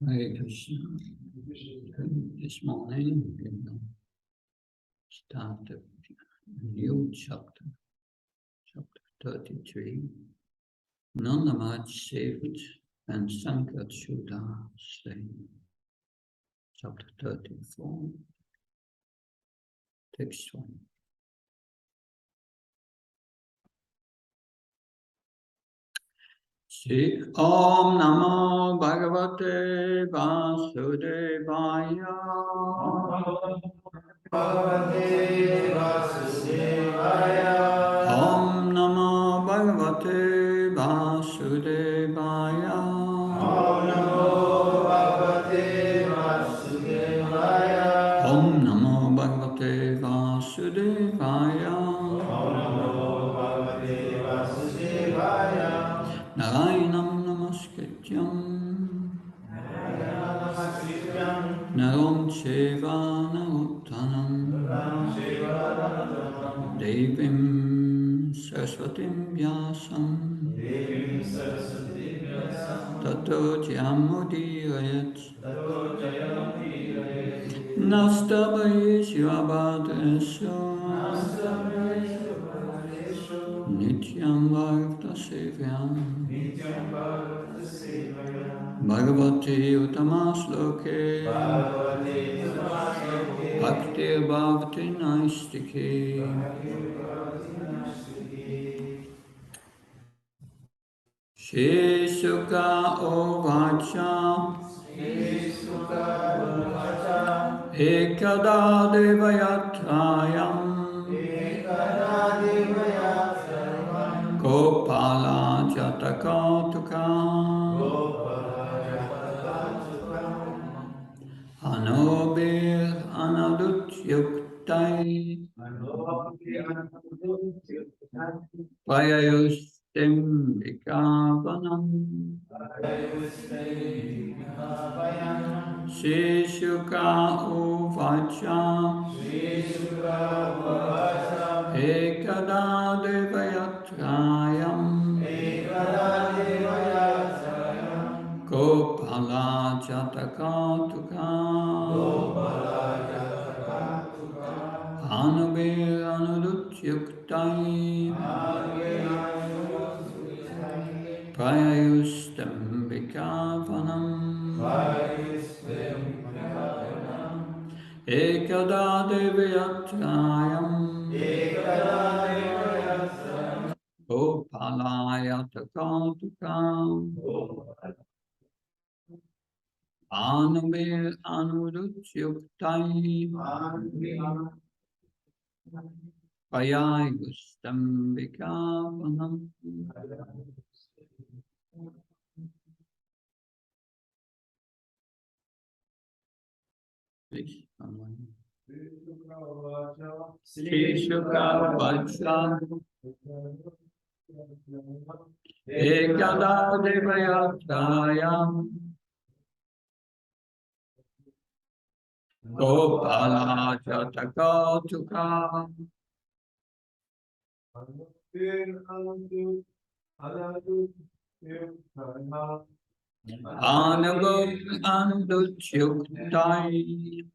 Hare Krishna. This morning we will start a new chapter, chapter 33. Nandamaj saved and Sankat Shuddha slain. Chapter 34, text 1. Shri Om Namo Bhagavate Vasudevaya. Om Namo Bhagavate Vasudevaya. Om Namo Bhagavate Vasudevaya. Narayanam Namaskrityam Naram Cheva Narottanam Devim Saraswatim Vyasam Tato Jyamudirayat Nastabai Shivabhadreshu Nityam Bhagavata Sevyam Bhagavati Uttamasloke Bhakti Bhavati Naistike. Shri Sukha Ovacha Ekada Devayatrayam Gopala Jataka Anobir Anadut Yuktai Payayustim Vikavanam Shishuka Uvacha Ekada Devayatrayam Gopala Jataka Anubir Anudut Yuktai Prayayustam Vikavanam Ekada Devayatrayam Gopalaya Takatukam Anubir Anudut Yuktai Prayayustam Vikavanam. Please, Shri Sukha Vacha Ekada Devayatrayam Gopala Jataka Anubir Anudut Yuktai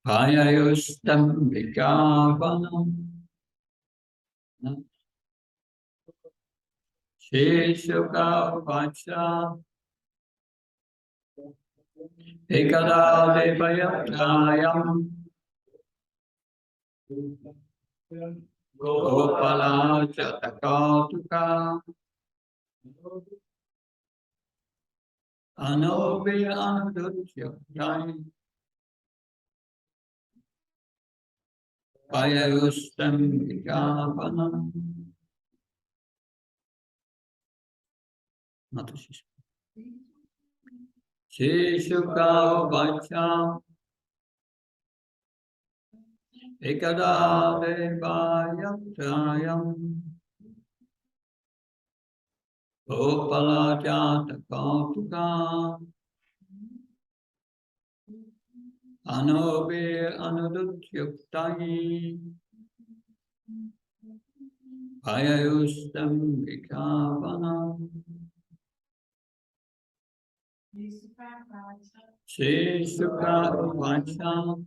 Prayayustam Vikavanam Shri Sukha Vacha Ekada Devayatrayam Gopala Jataka Anobir Anudut Yuktai Payayustam Vikavanam. Shri Sukha Vacha Ekada Devayatrayam Gopala Jataka Anobir Anudut Yuktai Bhayayustam Vikavanam Sheshuka Uvacham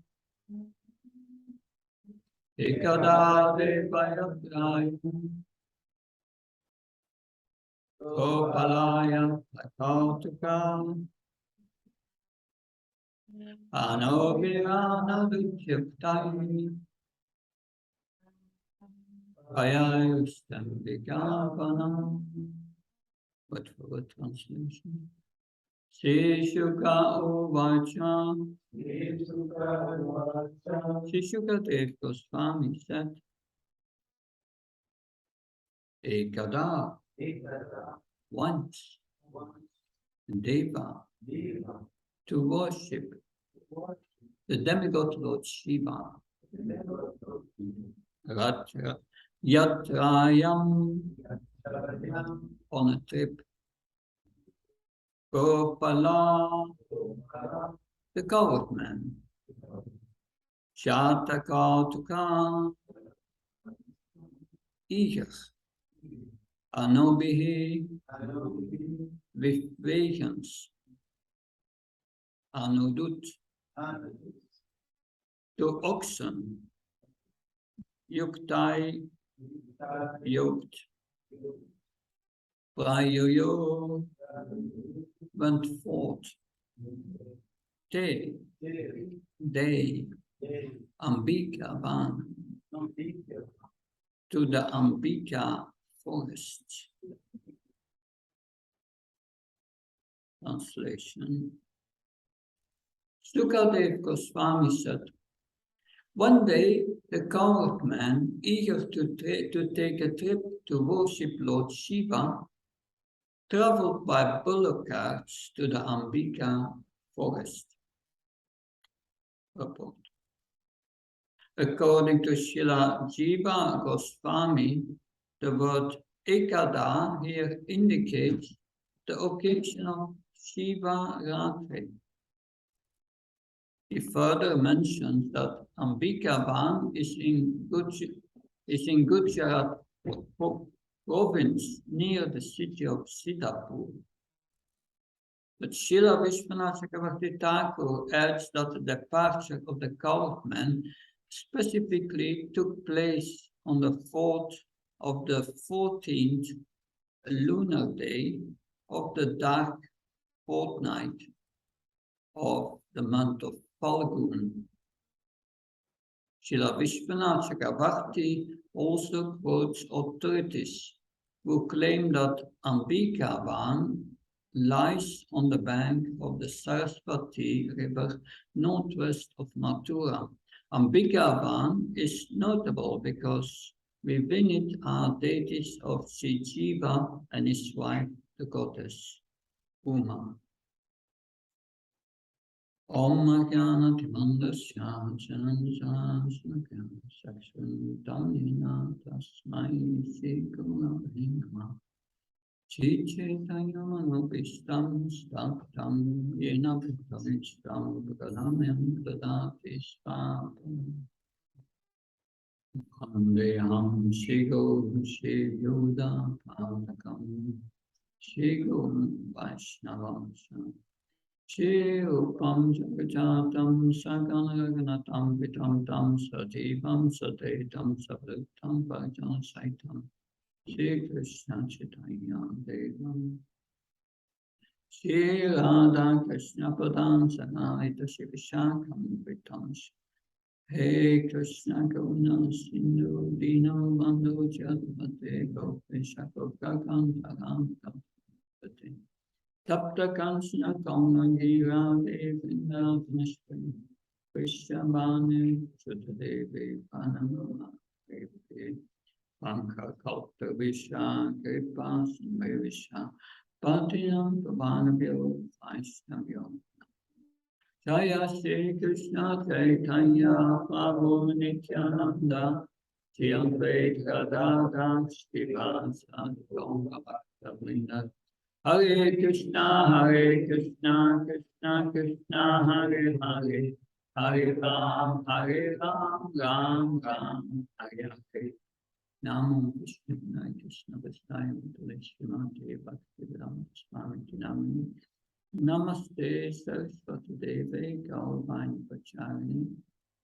Ekadade Vayagrayam Gopalaya Akautukam Anobhirana Vidyuktai Bhayayustam Vikavanam. What for what translation? Shishuka Uvacha. Shishuka Dev Goswami said, Ekada, once, Deva, to worship the demigod Lord Shiva, Yatrayam, on a trip, Gopala, the coward man, Shatakautuka, eager, Anobihi, with wegens, Anodut, to oxen, Yuktai, yoked, Prayoyo, went forth, Day, Ambika Van, to the Ambika forest. Translation. Sukadev Goswami said, one day the coward man, eager to take a trip to worship Lord Shiva, traveled by bullock carts to the Ambika forest. Report. According to Srila Jiva Goswami, the word Ekada here indicates the occasion of Shiva Ratri. He further mentions that Ambikavan is in Gujarat province near the city of Siddhapur. But Srila Vishwanath Chakravarti Thakur adds that the departure of the coward man specifically took place on the 4th of the 14th lunar day of the dark fortnight of the month of Falgun. Srila Vishwanath Chakravarti also quotes authorities who claim that Ambikavan lies on the bank of the Saraswati river northwest of Mathura. Ambikavan is notable because within it are deities of Sri Jiva and his wife, the goddess Uma. Om Jnanatimandasyam Jananjana Sakshuntamina Tasmai Shri Gurave Namah Chaitanyamanopistam Staptam Yena Bhutavistam Bhagalamyam Dadati Svapam Kandeham Shigo Shivyoda Padakam Shigo Vaishnavam Shri Upam Jagajatam Saganaganatam Vitam Tam Sativam Satetam Sablutam Bhajan Saitam Shri Krishna Chaitanya Devam Shri Radha Krishna Padam Sanayita Shivishakam Vitam Hey Krishna Karuna Sindhu Dino Bandhu Jadvate Gopesha Gopakam Tagam Tapate Tapta Kanchana Kaunangira Devinda Nishpin Krishnamani Sutadevi Panamama Devi Panka Kalpa Visha Kripa Samavisha Patinam Pavanabhyo Vaishnavyo Jaya Shri Krishna Chaitanya Prabhu Nityananda Shri Advaita Gadadhara Srivasa Gaura Bhaktavrinda Hare Krishna, Krishna Krishna, Hare Hare, Hare Ram, Ram Ram, Hare Hare. Namo Vishnu Krishna Vasaya Srimati Bhaktivedanta Swami Namini Namaste Saraswati Deve Gauravani Pacharini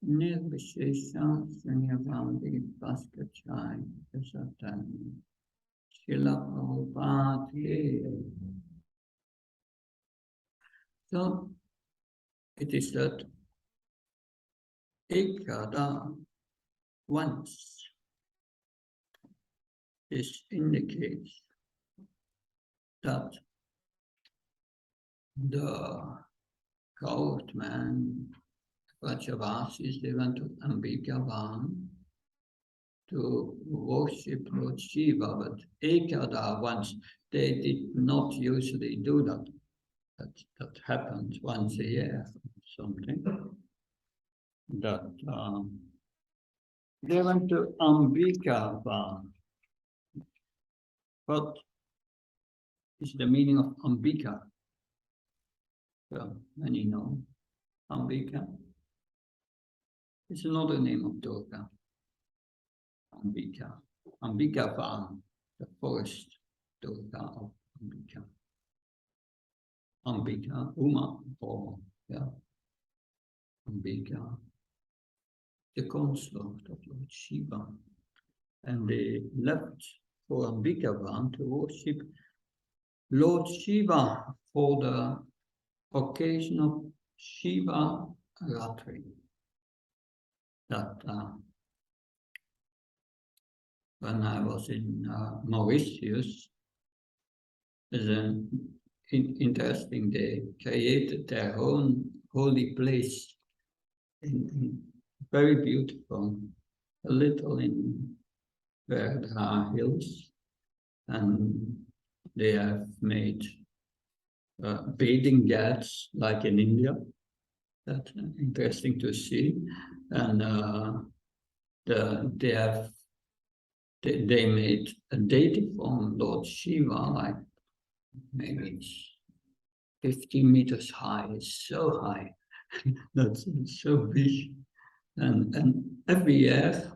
Nirvishesha Srinyavadi Bhaskachai Prasatani Srila Prabhupada. So it is that Ekada once. This indicates that the cowed man, Vrajavasis, they went to Ambikavan to worship Lord Shiva, but Ekada once, they did not usually do that. That happened once a year or something. That they went to Ambikavan. What is the meaning of Ambika? Well, many know Ambika. It's another name of Durga. Ambika. Ambikavan, the forest Durga of Ambika. Ambika, Uma, or Ambika, the consort of Lord Shiva. And they left for Ambikavan to worship Lord Shiva for the occasion of Shiva Ratri. That when I was in Mauritius, is an interesting. They created their own holy place, very beautiful, a little in where there are hills, and they have made bathing ghats like in India. That's interesting to see, and they made a deity from Lord Shiva, like maybe it's 15 meters high. It's so high. That's so big. And every year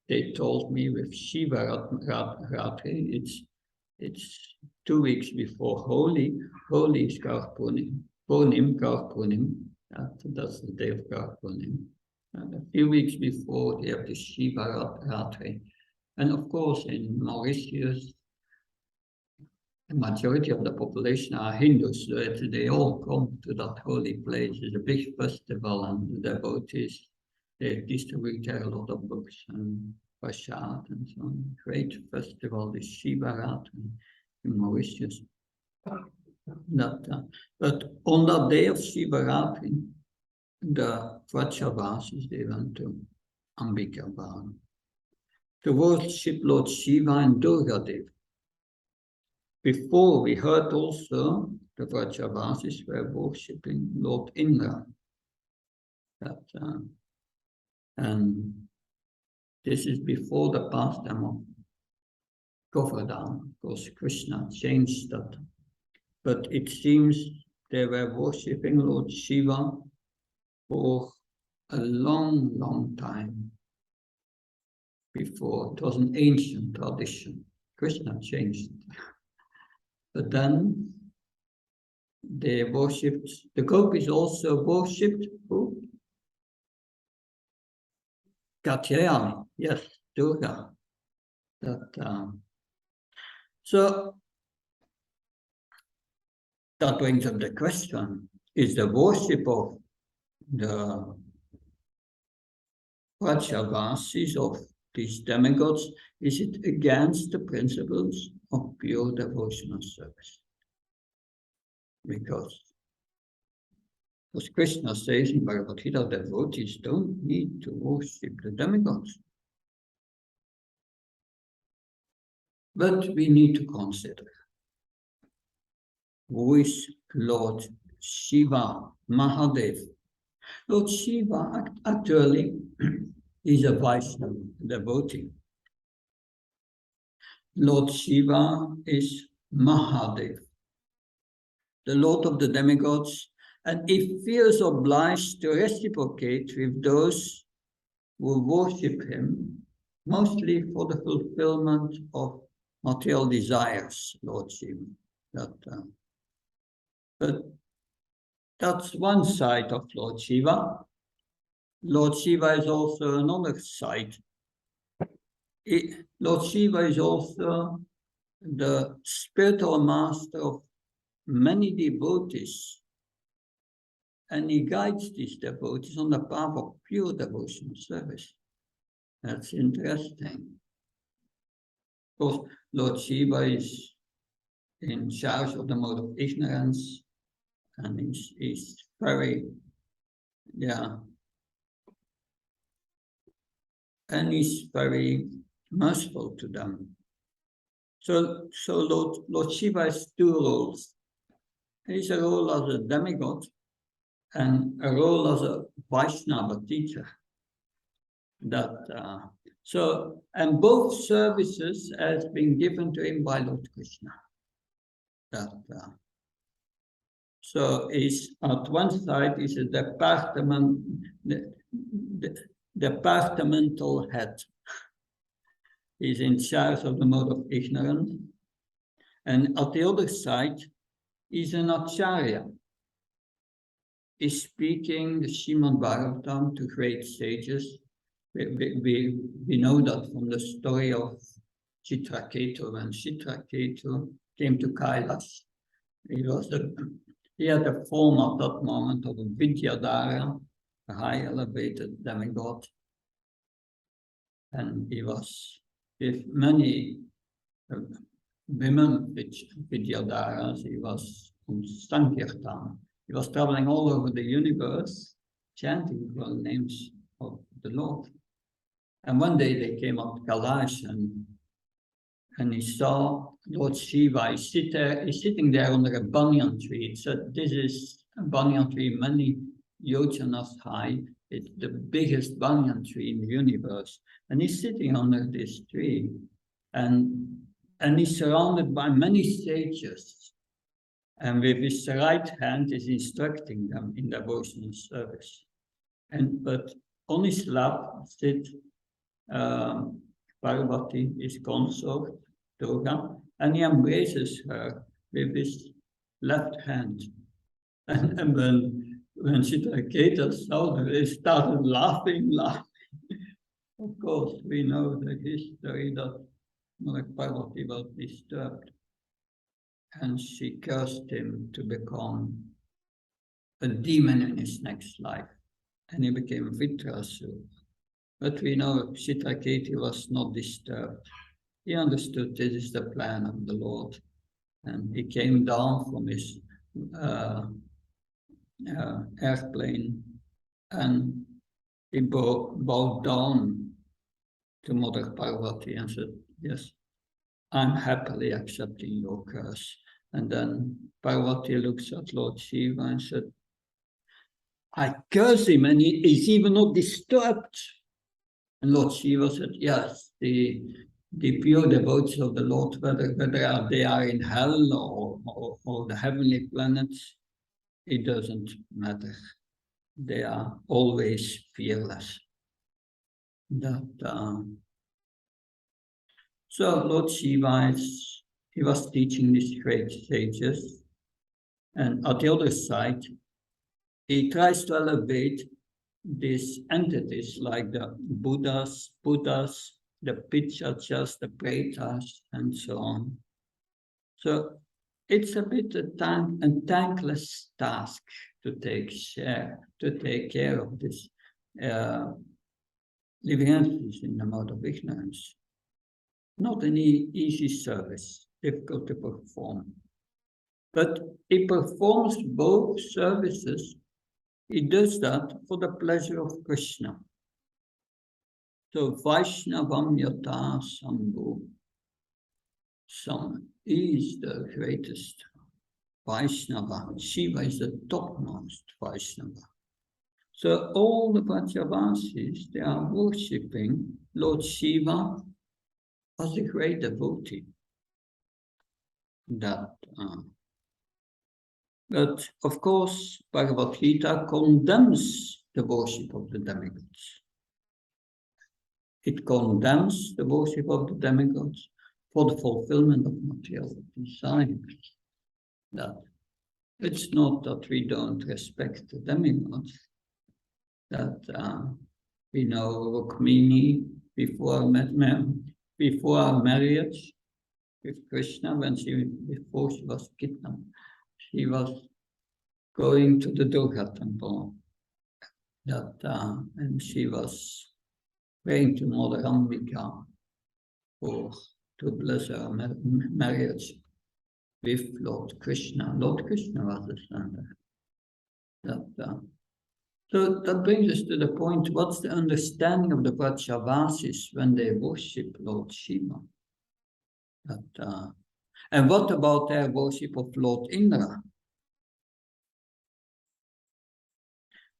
they told me with Shiva Ratri, it's 2 weeks before Holi. Holi is Karpunim. Karpunim. That's the day of Karpunim. A few weeks before they have the Shiva Ratri. And of course, in Mauritius, the majority of the population are Hindus, so they all come to that holy place. It's a big festival, and the devotees, they distribute a lot of books and prasad and so on. Great festival, the Shiva Ratri in Mauritius. But on that day of Shiva Ratri, the Vrajavasis, they went to Ambikavan to worship Lord Shiva and Durga Devi. Before, we heard also the Vrajavasis were worshipping Lord Indra. And this is before the pastime of Govardhan. Of course, Krishna changed that. But it seems they were worshipping Lord Shiva for a long, long time before. It was an ancient tradition. Krishna changed it. But then they worshipped, the gopis also worshipped who? Katyayani, yes, Durga. So that brings up the question, is the worship of the Vrajavasis, of these demigods, is it against the principles of pure devotional service? Because as Krishna says in Bhagavad Gita, devotees don't need to worship the demigods. But we need to consider who is Lord Shiva Mahadev. Lord Shiva actually is a Vaishnava devotee. Lord Shiva is Mahadev, the Lord of the demigods, and he feels obliged to reciprocate with those who worship him mostly for the fulfillment of material desires, Lord Shiva. But that's one side of Lord Shiva. Lord Shiva is also another side. Lord Shiva is also the spiritual master of many devotees, and he guides these devotees on the path of pure devotional service. That's interesting. Of course, Lord Shiva is in charge of the mode of ignorance, and he's very, and he's very merciful to them. So Lord Shiva has two roles. He's a role as a demigod and a role as a Vaishnava teacher. And both services has been given to him by Lord Krishna. So he's at one side is a departmental head. He's in charge of the mode of ignorance. And at the other side, he's an acharya. He's speaking the Srimad Bhagavatam to great sages. We know that from the story of Chitraketu. When Chitraketu came to Kailash, he had the form at that moment of a Vidyadhara, a high elevated demigod. And he was with many women Vidyadharas. He was on Sankirtan. He was traveling all over the universe, chanting the names of the Lord. And one day they came up to Kailash, and he saw Lord Shiva. He's sitting there under a banyan tree. He said, this is a banyan tree many yojanas high. It's the biggest banyan tree in the universe. And he's sitting under this tree. And he's surrounded by many sages. And with his right hand is instructing them in devotional service. But on his lap sits Parvati, his consort, Durga, and he embraces her with his left hand. And when Chitraketu saw her, he started laughing. Of course, we know the history that Mother Parvati was disturbed, and she cursed him to become a demon in his next life, and he became Vitrasur. But we know Chitraketu was not disturbed. He understood this is the plan of the Lord, and he came down from his airplane, and he bowed down to Mother Parvati and said, yes, I'm happily accepting your curse. And then Parvati looks at Lord Shiva and said, I curse him, and he's even not disturbed. And Lord Shiva said, yes, the pure devotees of the Lord, whether they are in hell or the heavenly planets, it doesn't matter. They are always fearless. So Lord Shiva, he was teaching these great sages, and at the other side, he tries to elevate these entities like the Buddhas, the Pitchachas, the Pretas, and so on. So it's a bit a thankless task to take care of this living entities in the mode of ignorance. Not an easy service, difficult to perform. But he performs both services. He does that for the pleasure of Krishna. So Vaishnavam Yata Sambhu. He is the greatest Vaishnava. Shiva is the topmost Vaishnava. So all the Vrajavasis, they are worshipping Lord Shiva as a great devotee. But of course, Bhagavad Gita condemns the worship of the demigods. it condemns the worship of the demigods for the fulfillment of material desires. That it's not that we don't respect the demigods, that we know Rukmini before our marriage with Krishna, before she was kidnapped, she was going to the Durga temple, and she was praying to Mother Ambika to bless her marriage with Lord Krishna. Lord Krishna was the center. So that brings us to the point, what's the understanding of the Vrajavasis when they worship Lord Shiva? And what about their worship of Lord Indra?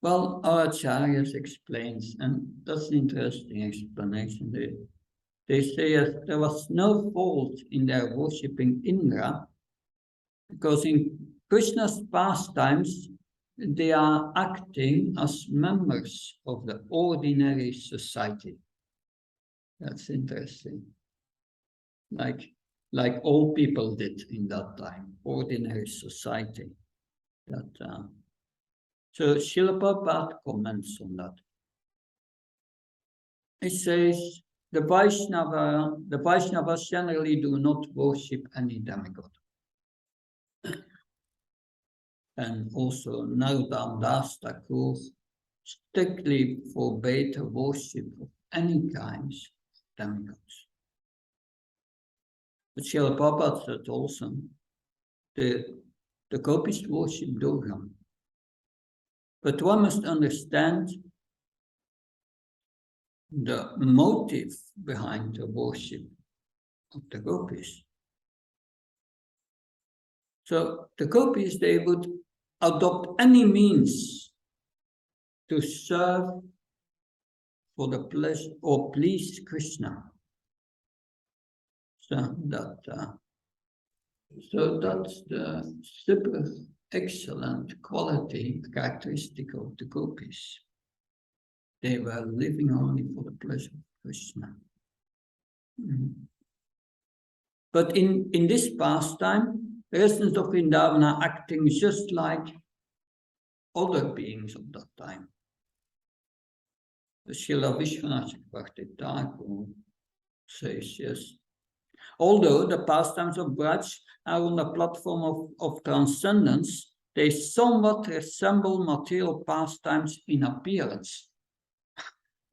Well, our Acharyas explains, and that's an interesting explanation. They say that there was no fault in their worshipping Indra, because in Krishna's pastimes, they are acting as members of the ordinary society. That's interesting. Like all people did in that time, ordinary society. So Srila Prabhupada comments on that. He says, the Vaishnavas generally do not worship any demigod. And also Narottama Das Thakur strictly forbade the worship of any kinds of demigods. But Srila Prabhupada said also, the gopis worship Durga. But one must understand the motive behind the worship of the gopis. So the gopis, they would adopt any means to serve for the pleasure or please Krishna. So that's the super excellent quality, characteristic of the gopis. They were living only for the pleasure of Krishna. But in this pastime, the residents of Vrindavan are acting just like other beings of that time. The Srila Vishwanath Chakravarti Thakur says, yes, although the pastimes of Braj are on the platform of transcendence, they somewhat resemble material pastimes in appearance.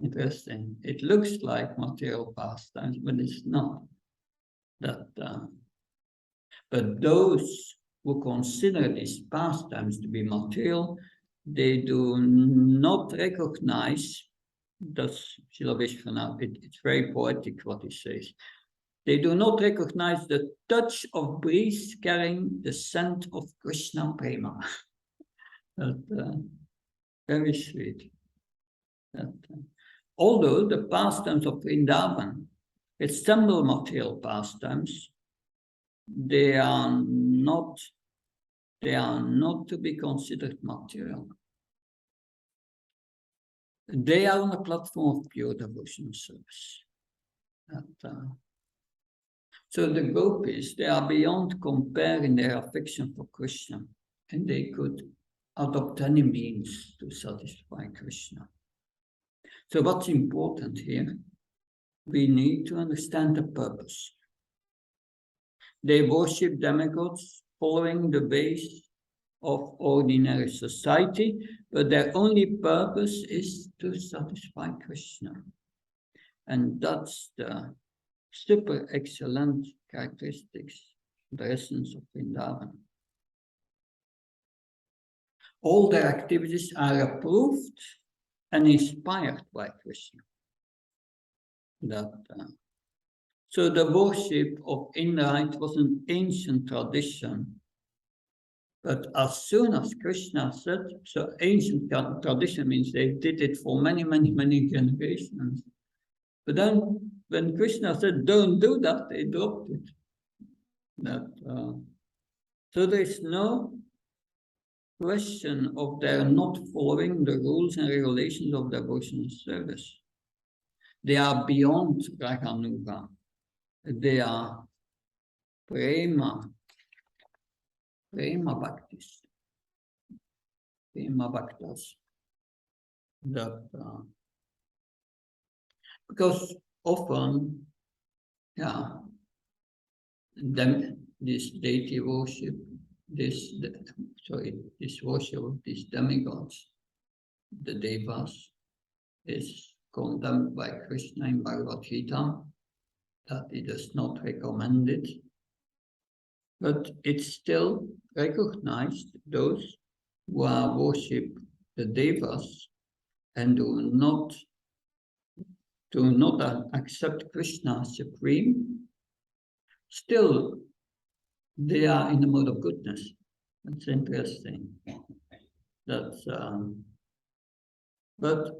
Interesting. It looks like material pastimes, but it's not. But those who consider these pastimes to be material, they do not recognize, that's Srila Vishwanath, it's very poetic what he says. They do not recognize the touch of breeze carrying the scent of Krishna Prema. Very sweet. Although the pastimes of Vrindavan resemble material pastimes, they are not to be considered material. They are on the platform of pure devotional service. So the gopis, they are beyond compare in their affection for Krishna, and they could adopt any means to satisfy Krishna. So what's important here? We need to understand the purpose. They worship demigods following the ways of ordinary society, but their only purpose is to satisfy Krishna. And that's the super excellent characteristics, the essence of Vrindavan. All their activities are approved and inspired by Krishna. So the worship of Indra was an ancient tradition. But as soon as Krishna said, so ancient tradition means they did it for many, many, many generations. But then when Krishna said, don't do that, they dropped it. So there is no question of their not following the rules and regulations of devotional service. They are beyond Raganuga. They are prema bhaktis. Prema bhaktas. That, because often, this deity worship, this worship of these demigods, the devas, is condemned by Krishna in Bhagavad Gita, that he does not recommend it. But it's still recognized, those who worship the devas and do not accept Krishna as supreme, still they are in the mode of goodness. That's interesting. That's but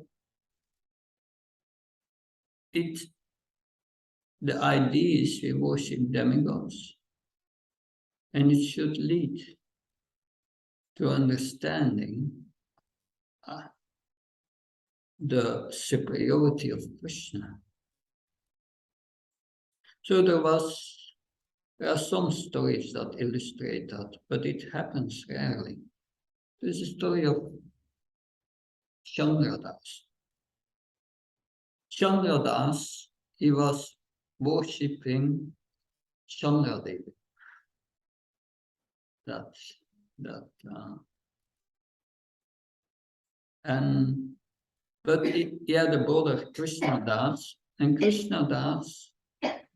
the idea is we worship demigods, and it should lead to understanding the superiority of Krishna. So there are some stories that illustrate that, but it happens rarely. There's a story of Chandradas. Chandradas, he was worshipping Chandradevi. But he had a brother, Krishnadas, and Krishnadas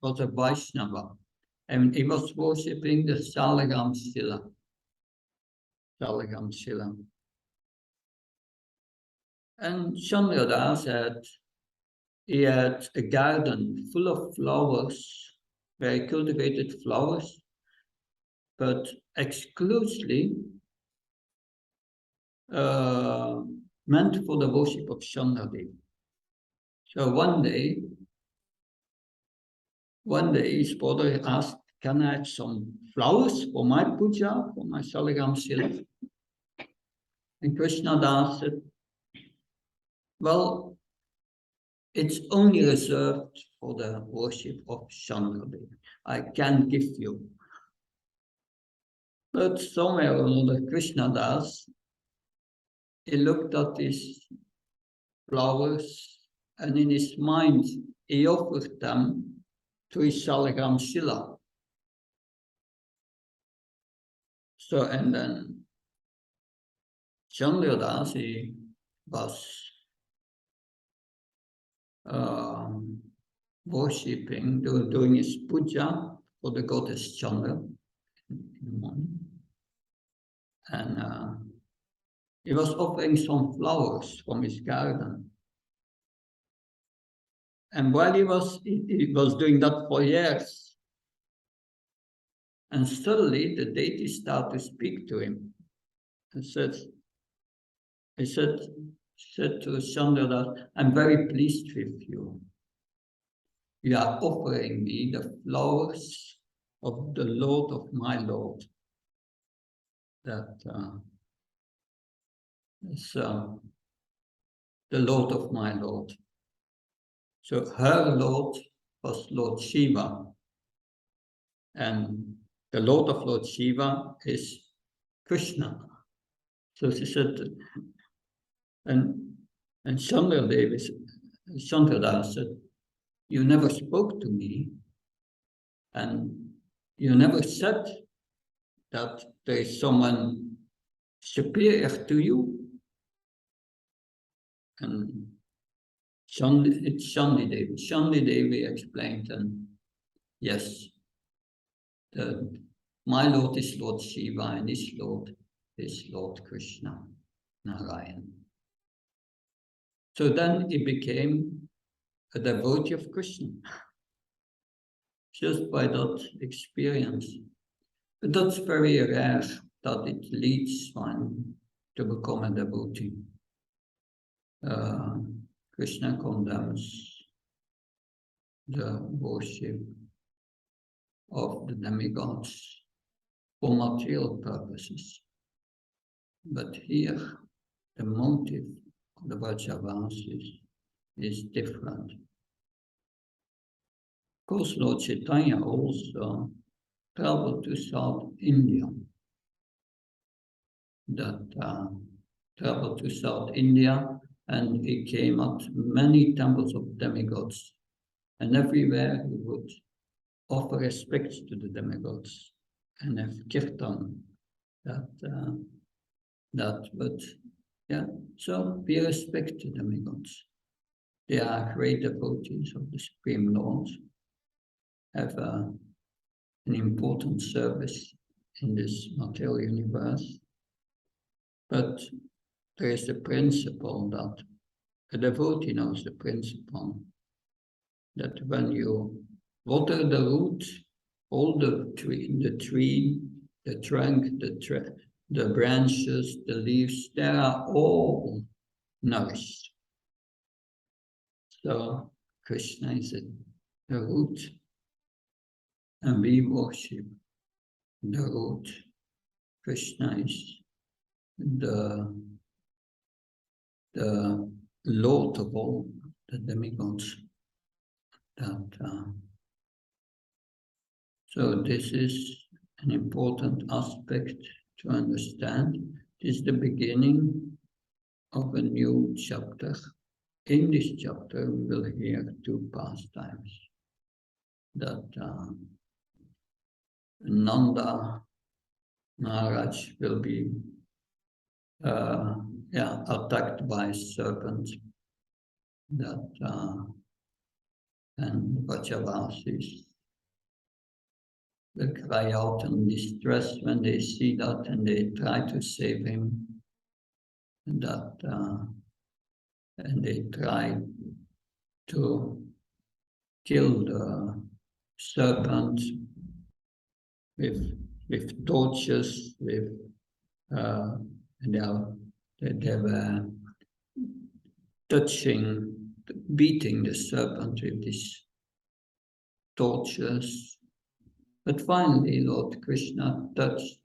was a Vaishnava, and he was worshipping the Salagam Shila. And Chandradas had a garden full of flowers, very cultivated flowers, but exclusively meant for the worship of Chandradevi. So one day his brother asked, "Can I have some flowers for my puja, for my Salagam Shila?" And Krishnadas said, "Well, it's only reserved for the worship of Chandradevi. I can't give you." But somewhere or another, Krishnadas, he looked at these flowers, and in his mind, he offered them to his Salagam Shila. So, and then Chandradas, he was worshipping, doing his puja for the goddess Chandra in the morning. And he was offering some flowers from his garden. And while he was doing that for years, and suddenly the deity started to speak to him and said to Chandra that, "I'm very pleased with you. You are offering me the flowers of the Lord of my Lord." That is the Lord of my Lord. So her Lord was Lord Shiva. And the Lord of Lord Shiva is Krishna. So she said, and Chandradas said, "You never spoke to me, and you never said that there is someone superior to you." And it's Shandi Devi. Shandi Devi explained, and yes, my Lord is Lord Shiva, and his Lord is Lord Krishna, Narayan. So then he became a devotee of Krishna, just by that experience. But that's very rare that it leads one to become a devotee. Krishna condemns the worship of the demigods for material purposes. But here, the motive of the Vrajavasis is different. course, Lord Chaitanya also traveled to South India. Traveled to South India, and he came at many temples of demigods, and everywhere he would offer respects to the demigods and have kirtan. So we respect the demigods. They are great devotees of the Supreme Lord, have an important service in this material universe. But there is the principle that a devotee knows the principle that when you water the root, all the tree, the trunk, the branches, the leaves, they are all nourished. So Krishna is the root, and we worship the root. Krishna is the Lord of all the demigods. So this is an important aspect to understand. This is the beginning of a new chapter. In this chapter, we will hear two pastimes that Nanda Maharaj will be attacked by a serpent, and Vrajavasis will cry out in distress when they see that, and they try to save him, and they try to kill the serpent with torches, and they were beating the serpent with these torches. But finally, Lord Krishna touched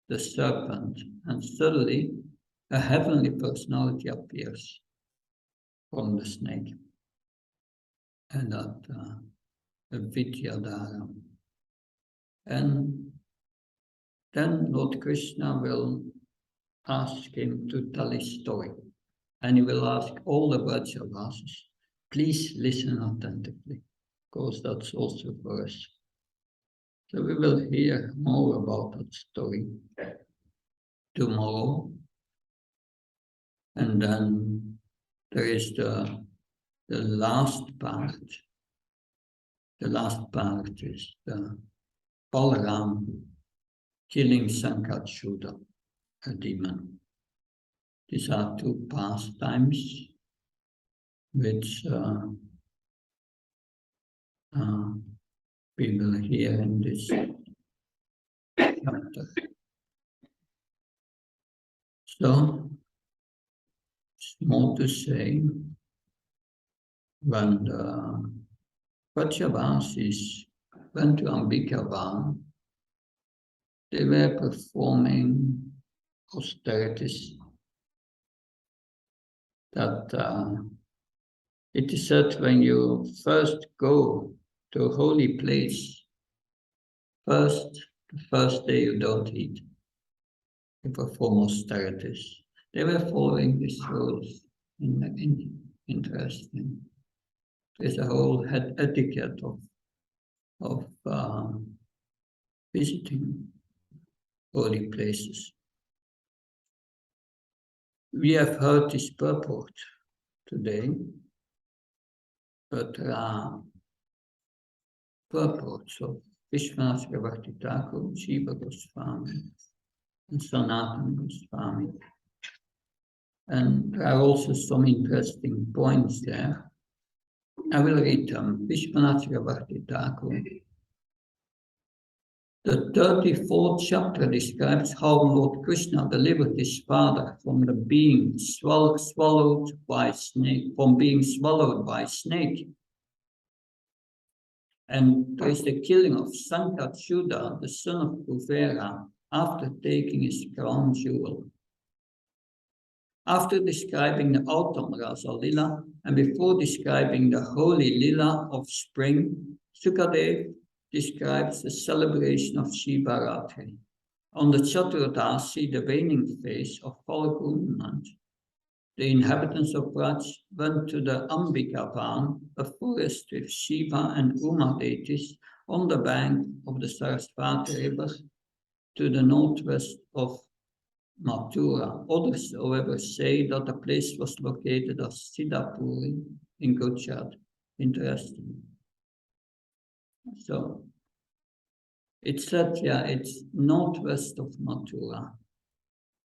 the serpent, and suddenly a heavenly personality appears from the snake, and that a Vidyadhara. And then Lord Krishna will ask him to tell his story, and he will ask all the Vrajavasis, please listen attentively, because that's also for us. So we will hear more about that story tomorrow. And then there is the last part. The last part is the Balaram killing Sankachuda, a demon. These are two pastimes which we will hear in this chapter. So, it's more to say, when the Vrajavasis went to Ambikavan, they were performing austerities that it is said when you first go to a holy place, the first day you don't eat. You perform austerities. They were following these rules. Interesting. There's a whole etiquette of visiting holy places. We have heard this purport today, but there are purports of Vishwanath Bhakti Thakur, Jiva Goswami, and Sanatana Goswami. And there are also some interesting points there. I will read them. Vishwanath Bhakti Thakur. The 34th chapter describes how Lord Krishna delivered his father from the being swallowed by snake, And there is the killing of Sankachuda, the son of Kuvera, after taking his crown jewel. After describing the autumn Rasa Lila, and before describing the holy Lila of spring, Sukadev describes the celebration of Shivaratri. On the Chaturdasi, the waning phase of Falgun month, the inhabitants of Braj went to the Ambikavan, a forest with Shiva and Uma deities, on the bank of the Sarasvati River to the northwest of Mathura. Others, however, say that the place was located at Siddhapuri in Gujarat. Interesting. So, it's said, yeah, it's northwest of Mathura,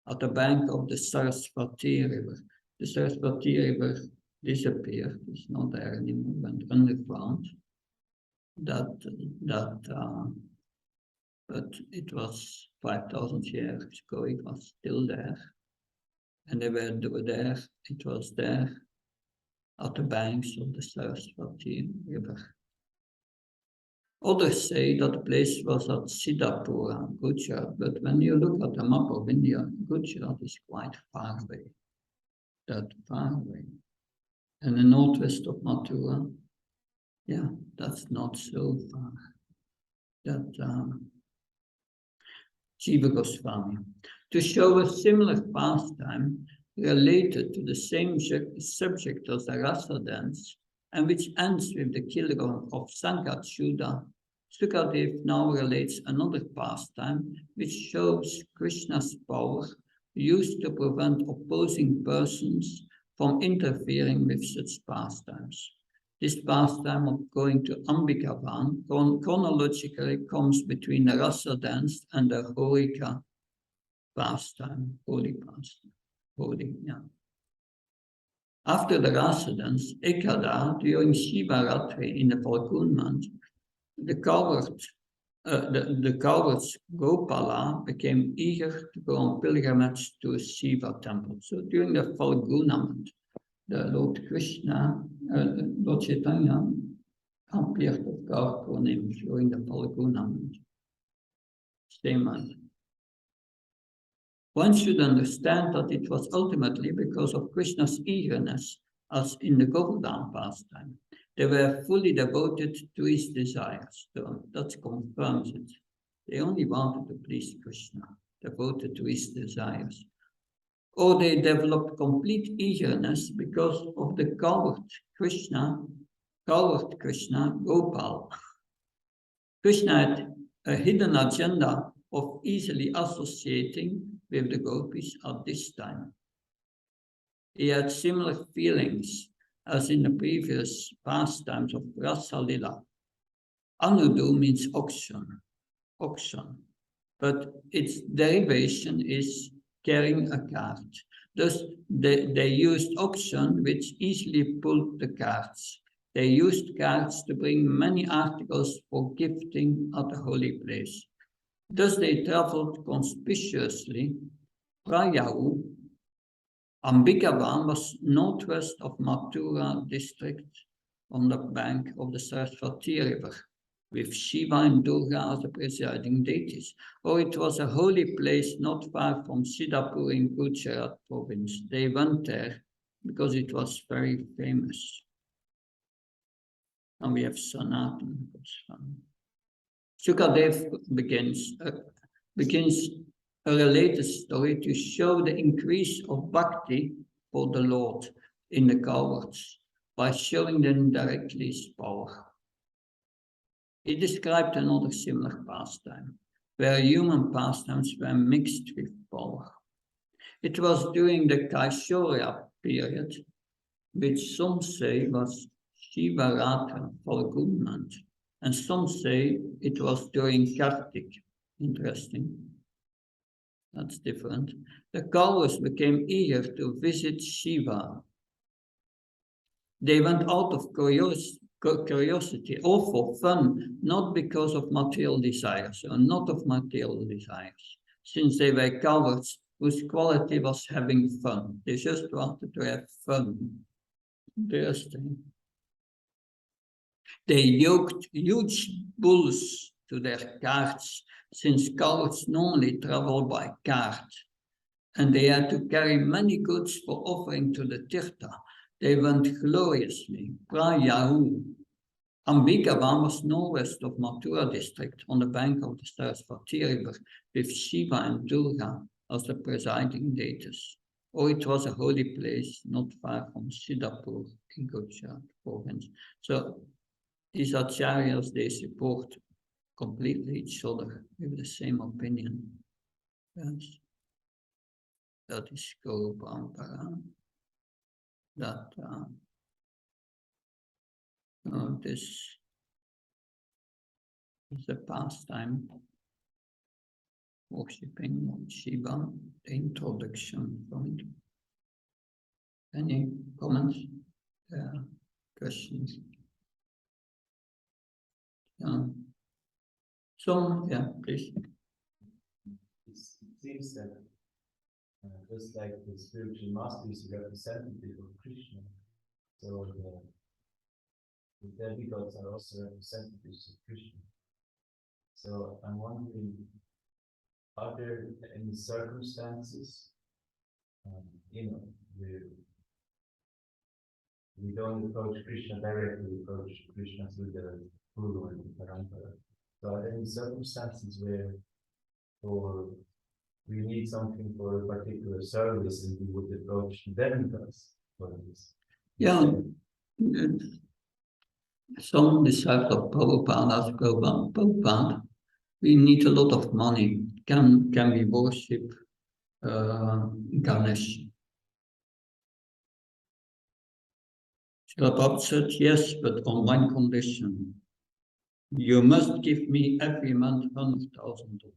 at the bank of the Sarasvati River. The Sarasvati River disappeared, it's not there anymore, went underground. But it was 5,000 years ago, it was still there. And they were there, it was there at the banks of the Sarasvati River. Others say that the place was at Siddhapura, Gujarat, but when you look at the map of India, Gujarat is quite far away, that far away. And the northwest of Mathura, yeah, that's not so far. That Jiva Goswami, to show a similar pastime related to the same subject as the rasa dance, and which ends with the killing of Sankachuda, Sukadev now relates another pastime which shows Krishna's power used to prevent opposing persons from interfering with such pastimes. This pastime of going to Ambikavan chronologically comes between the rasa dance and the Horika pastime, holy pastime, holy, yeah. After the rasa dance, Ekada, during Shivaratri in the Falgun month, the cowards Gopala became eager to go on pilgrimage to a Shiva temple. So during the Falguna month, the Lord Krishna, Lord Chaitanya, appeared of Gaurav during the Falguna month. Same month. One should understand that it was ultimately because of Krishna's eagerness, as in the Govardhan pastime. They were fully devoted to his desires. So that confirms it. They only wanted to please Krishna, devoted to his desires. Or they developed complete eagerness because of the coward Krishna, Gopal. Krishna had a hidden agenda of easily associating with the gopis at this time. He had similar feelings as in the previous pastimes of Rasa Lila. Anudu means oxen, but its derivation is carrying a cart. Thus, they used oxen which easily pulled the carts. They used carts to bring many articles for gifting at the holy place. Thus, they traveled conspicuously. Prayahu, Ambikavan was northwest of Mathura district on the bank of the Sarasvati River, with Shiva and Durga as the presiding deities. Or it was a holy place not far from Siddhapur in Gujarat province. They went there because it was very famous. And we have Sanatan Goswami. Sukadev begins a related story to show the increase of bhakti for the Lord in the cowards by showing them directly his power. He described another similar pastime, where human pastimes were mixed with power. It was during the Kaishorya period, which some say was Shivaratra Falgun month, and some say it was during Kartik. Interesting. That's different. The cowards became eager to visit Shiva. They went out of curiosity or for fun, not because of material desires, or not of material desires, since they were cowards whose quality was having fun. They just wanted to have fun. Interesting. They yoked huge bulls to their carts, since cowards normally travel by cart, and they had to carry many goods for offering to the Tirtha. They went gloriously. Prayahu, Ambikavan was northwest of Mathura district on the bank of the Saraswati River with Shiva and Durga as the presiding deities. Or it was a holy place not far from Siddhapur in Gujarat province. So these acharyas, they support completely each other with the same opinion. Yes. That is Guru Parampara. That this is the pastime worshipping Lord Shiva, the introduction point. Any comments? Questions? So, yeah, please. It seems that just like the spiritual master is a representative of Krishna, so the demigods are also representatives of Krishna. So I'm wondering, are there any circumstances, we don't approach Krishna directly, we approach Krishna through the Guru and the Parampara. So are there any circumstances where we need something for a particular service and we would approach demigods for this? Yeah. Some disciples of Prabhupada, Prabhupada, we need a lot of money. Can we worship Ganesh? Srila Prabhupada said, yes, but on one condition. You must give me every month $100,000.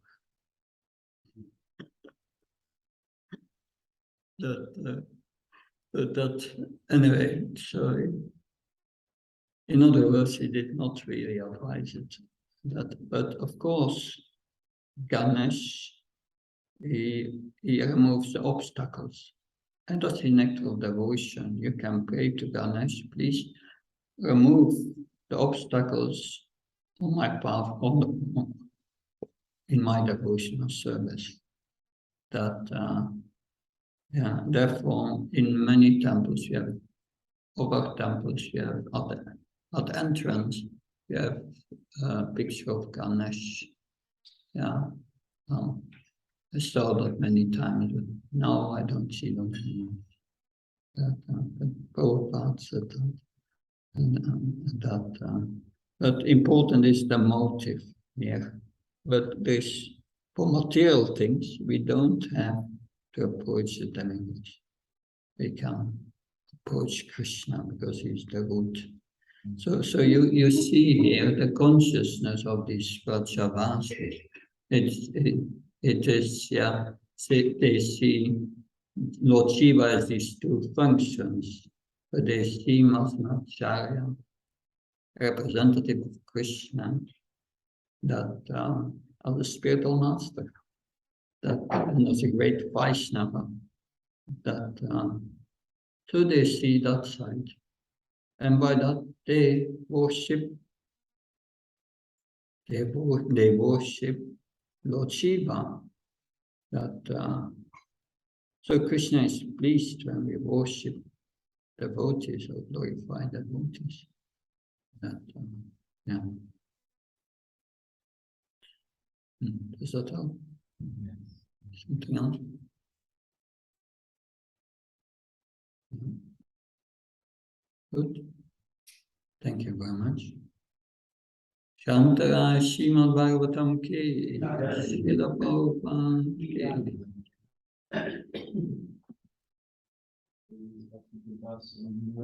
That anyway, so in other words, he did not really advise it. But of course, Ganesh, he removes the obstacles. And that's the nectar of devotion. You can pray to Ganesh, please remove the obstacles on my path, in my devotional service. Therefore, in many temples, you have other temples, you have at the entrance, you have a picture of Ganesh. Yeah, I saw that many times, but now I don't see them anymore. But Prabhupada said that. But important is the motive here. But this, for material things, we don't have to approach the demigods. We can approach Krishna because he's the root. So you see here the consciousness of these Vrajavasis. It is, yeah, they see Lord Shiva as these two functions, but they see him as an acharya, representative of Krishna, that as a spiritual master, and as a great Vaishnava, so they see that side. And by that they worship Lord Shiva. So Krishna is pleased when we worship devotees or glorify devotees. Is that all? Yes. Something else? Good. Thank you very much. Shantara Srimad Bhagavatam ki, Srila Prabhupada ki.